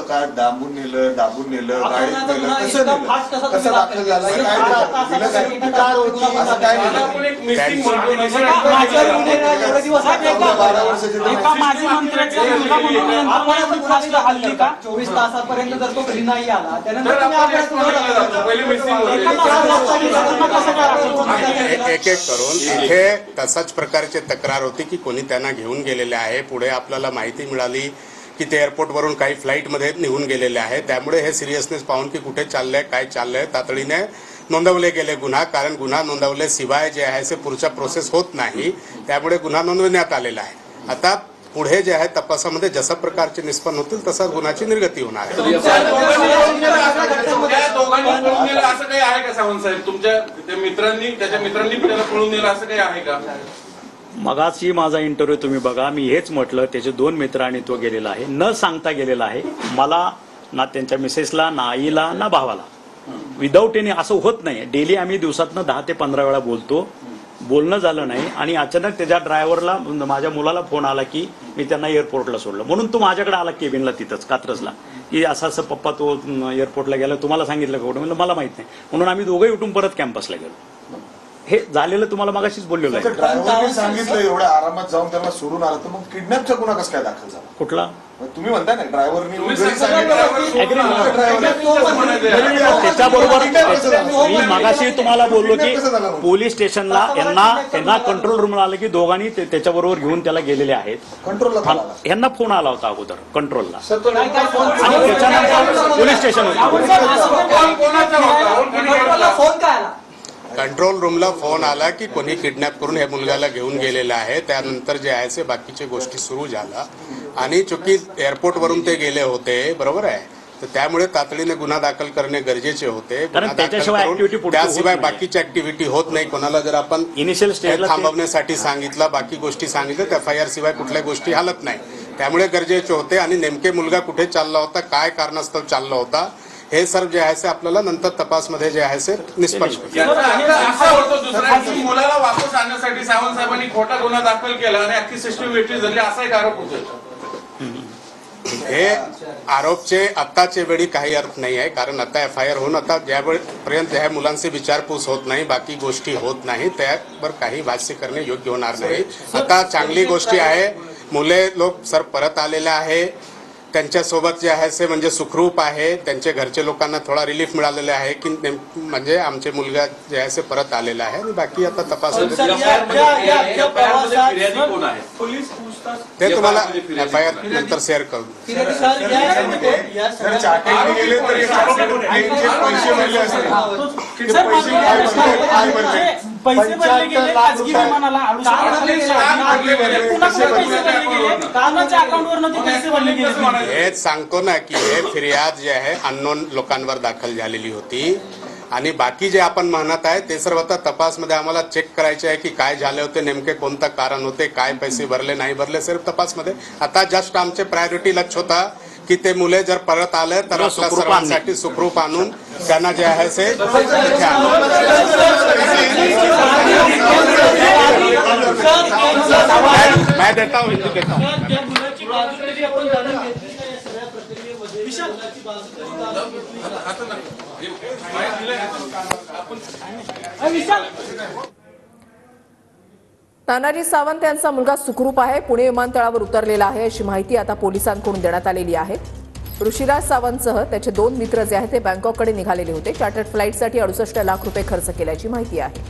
काय दाबून नेलं गाडीत नेलं कसं नेलं कसं दाखल झालं काय होती असं काय माजी मंत्र्याचा मुलगा म्हणून यंत्रणा फास्ट हल्ली का 24 तासापर्यंत जर तो घरी नाही आला त्यानंतर एक एक करून इथे तसाच प्रकारची तक्रार होती की कोणी त्यांना घेऊन गेलेले आहे. पुढे आपल्याला माहिती मिळाली की ते एअरपोर्टवरून काही फ्लाईटमध्ये निघून गेलेले आहे. त्यामुळे हे सिरियसनेस पाहून की कुठे चाललंय काय चाललंय तातडीने नोंदवले गेले गुन्हा. कारण गुन्हा नोंदवल्याशिवाय जे आहे ते पुढचा प्रोसेस होत नाही. त्यामुळे गुन्हा नोंदवण्यात आलेला आहे. आता पुढे जे आहे तपासामध्ये जशा प्रकारचे निष्पन्न होतील तसा गुन्ह्याची निर्गती होणार आहे. असं काही आहे का सावंत साहेब? तुमच्या मित्रांनी त्याच्या मित्रांनी त्याला पळून नेलं असं काही आहे का? मगाशी माझा इंटरव्ह्यू तुम्ही बघा. मी हेच म्हटलं त्याचे 2 मित्र आणि तो गेलेला आहे. न सांगता गेलेला आहे. मला ना त्यांच्या मिसेसला ना आईला ना भावाला विदाऊट एनी असं होत नाही. डेली आम्ही दिवसातनं 10 ते 15 वेळा बोलतो. बोलणं झालं नाही आणि अचानक त्याच्या ड्रायव्हरला माझ्या मुलाला फोन आला की मी त्यांना एअरपोर्टला सोडलं. म्हणून तो माझ्याकडे आला केबिनला तिथंच कात्रजला की असं असं पप्पा तो एअरपोर्टला गेला तुम्हाला सांगितलं का? म्हणलं मला माहित नाही. म्हणून आम्ही दोघंही उठून परत कॅम्पसला गेलो. हे झालेलं तुम्हाला मगाशीच बोललेलं आहे. ड्रायव्हरने सांगितलं एवढ्या आरामात जाऊन त्यांना सोडून आलं तर मग किडनॅपचा गुन्हा कसं काय दाखल झाला? कुठला? तुम्ही म्हणताय ना ड्रायव्हरने त्याच्याबरोबर मी मगाशी तुम्हाला बोललो की पोलीस स्टेशनला यांना कंट्रोल रूमला आलं की दोघांनी त्याच्याबरोबर घेऊन त्याला गेलेले आहेत. कंट्रोलला यांना फोन आला होता अगोदर कंट्रोलला आणि त्याच्यानंतर पोलीस स्टेशन फोन काय आला? कंट्रोल रूमला फोन आला की कोणी किडनॅप करून हे मुलगाला घेऊन गेलेलं आहे. त्यानंतर जे आहे ते बाकीच्या गोष्टी सुरू झाल्या आणि चुकी एअरपोर्टवरून ते गेले होते बरोबर आहे. तर त्यामुळे तातडीने गुन्हा दाखल करणे गरजेचे होते. त्याशिवाय बाकीची ऍक्टिव्हिटी होत नाही. कोणाला जर आपण इनिशियल स्टेजला थांबवण्यासाठी सांगितलं बाकी गोष्टी सांगितलं तर FIR शिवाय कुठल्या गोष्टी हालत नाही. त्यामुळे गरजेचे होते आणि नेमके मुलगा कुठे चालला होता काय कारणास्तव चालला होता हे सर्व जे आहे ते आपल्याला नंतर तपासमध्ये जे आहे ते निष्पन्न मुलाला वापस आणण्यासाठी सावंत साहेबांनी खोटा गुन्हा दाखल केला आणि अख्खी सिस्टीम वेगळी झाली असा एक आरोप होतो. हे आरोपचे आत्ताचे वेळी काही अर्थ नाही आहे. कारण आता FIR होऊन आता ज्यावेळेपर्यंत ह्या मुलांची विचारपूस होत नाही बाकी गोष्टी होत नाही त्यावर काही भाष्य करणे योग्य होणार नाही. आता चांगली गोष्टी आहे मुले लोक सर परत आलेले आहे. त्यांच्यासोबत जे आहे ते म्हणजे सुखरूप आहे. त्यांचे घरचे लोकांना थोडा रिलीफ मिळालेला आहे की म्हणजे आमचे मुलगा जे आहे ते परत आलेला आहे आणि बाकी आता तपास ते तुम्हाला FIR नंतर शेअर करू. पैसे भरले गेले खाजगी विमानाला हेच सांगतो ना की हे फिर्याद जे आहे अननोन लोकांवर दाखल झालेली होती आणि बाकी जे आपण म्हणत आहे ते सर्व आता तपासमध्ये आम्हाला चेक करायचे आहे की काय झाले होते नेमके कोणतं कारण होते काय पैसे भरले नाही भरले सिर्फ तपासमध्ये. आता जस्ट आमचे प्रायोरिटी लक्ष होता की ते मुले जर परत आले तर आपल्या सर्वांसाठी सुखरूप आणून त्यांना जे आहे ते मैं देता हूँ हिंदी देता हूँ. तानाजी सावंत यांचा मुलगा सुखरूप आहे. पुणे विमानतळावर उतरलेला आहे अशी माहिती आता पोलिसांकडून देण्यात आलेली आहे. ऋषिराज सावंतसह त्याचे 2 मित्र जे आहेत ते बँकॉककडे निघालेले होते. चार्टर्ड फ्लाईटसाठी 68 लाख रुपये खर्च केल्याची माहिती आहे.